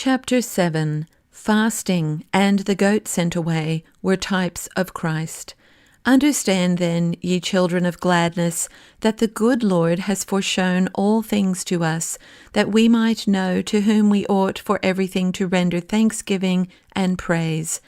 Chapter 7. Fasting and the goat sent away were types of Christ. Understand then, ye children of gladness, that the good Lord has foreshown all things to us, that we might know to whom we ought for everything to render thanksgiving and praise.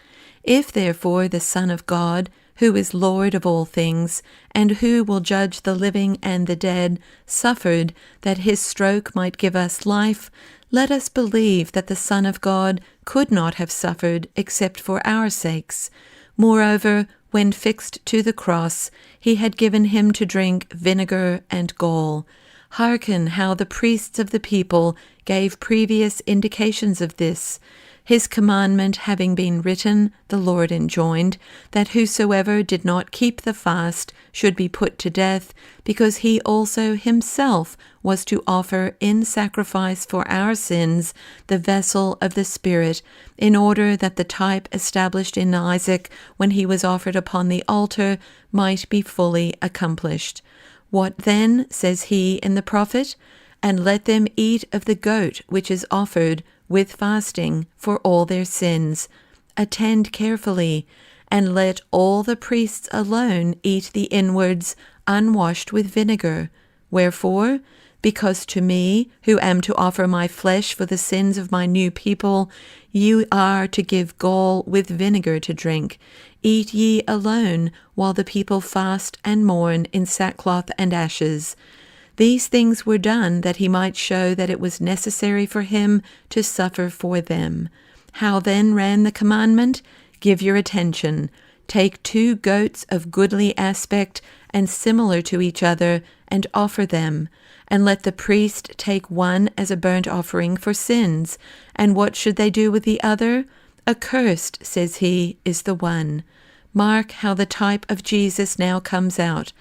If therefore the Son of God, who is Lord of all things, and who will judge the living and the dead, suffered that his stroke might give us life, let us believe that the Son of God could not have suffered except for our sakes. Moreover, when fixed to the cross, he had given him to drink vinegar and gall. Hearken how the priests of the people gave previous indications of this. His commandment having been written, the Lord enjoined, that whosoever did not keep the fast should be put to death, because he also himself was to offer in sacrifice for our sins the vessel of the Spirit, in order that the type established in Isaac when he was offered upon the altar might be fully accomplished. What then, says he in the prophet? And let them eat of the goat which is offered with fasting for all their sins. Attend carefully, and let all the priests alone eat the inwards, unwashed with vinegar. Wherefore? Because to me, who am to offer my flesh for the sins of my new people, you are to give gall with vinegar to drink. Eat ye alone, while the people fast and mourn in sackcloth and ashes. These things were done that he might show that it was necessary for him to suffer for them. How then ran the commandment? Give your attention. Take 2 goats of goodly aspect and similar to each other, and offer them. And let the priest take one as a burnt offering for sins. And what should they do with the other? Accursed, says he, is the one. Mark how the type of Jesus now comes out.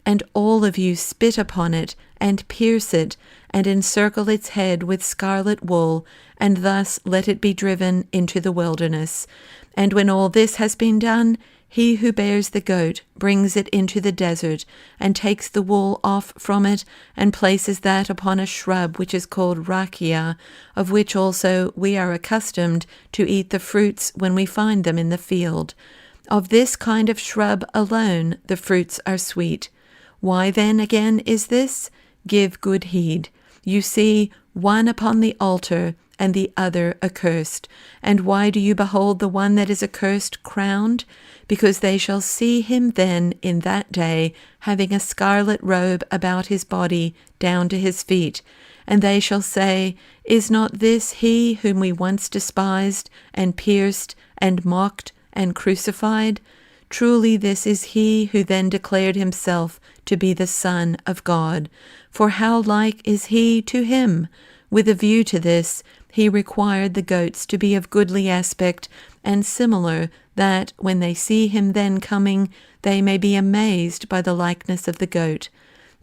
And all of you spit upon it, and pierce it, and encircle its head with scarlet wool, and thus let it be driven into the wilderness. And when all this has been done, he who bears the goat brings it into the desert, and takes the wool off from it, and places that upon a shrub which is called rakia, of which also we are accustomed to eat the fruits when we find them in the field. Of this kind of shrub alone the fruits are sweet. Why then again is this? Give good heed. You see, one upon the altar, and the other accursed. And why do you behold the one that is accursed crowned? Because they shall see him then in that day, having a scarlet robe about his body down to his feet. And they shall say, Is not this he whom we once despised, and pierced, and mocked, and crucified? Truly this is he who then declared himself to be the Son of God. For how like is he to him? With a view to this, he required the goats to be of goodly aspect and similar, that, when they see him then coming, they may be amazed by the likeness of the goat.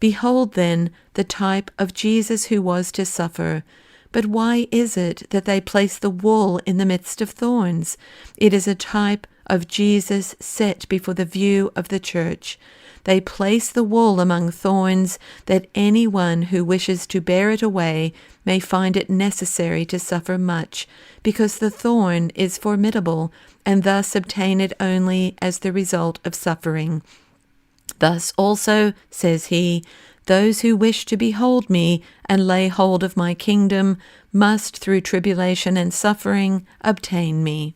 Behold then the type of Jesus who was to suffer. But why is it that they place the wool in the midst of thorns? It is a type of Jesus set before the view of the church. They place the wool among thorns, that any one who wishes to bear it away may find it necessary to suffer much, because the thorn is formidable, and thus obtain it only as the result of suffering. Thus also, says he, those who wish to behold me and lay hold of my kingdom must, through tribulation and suffering, obtain me.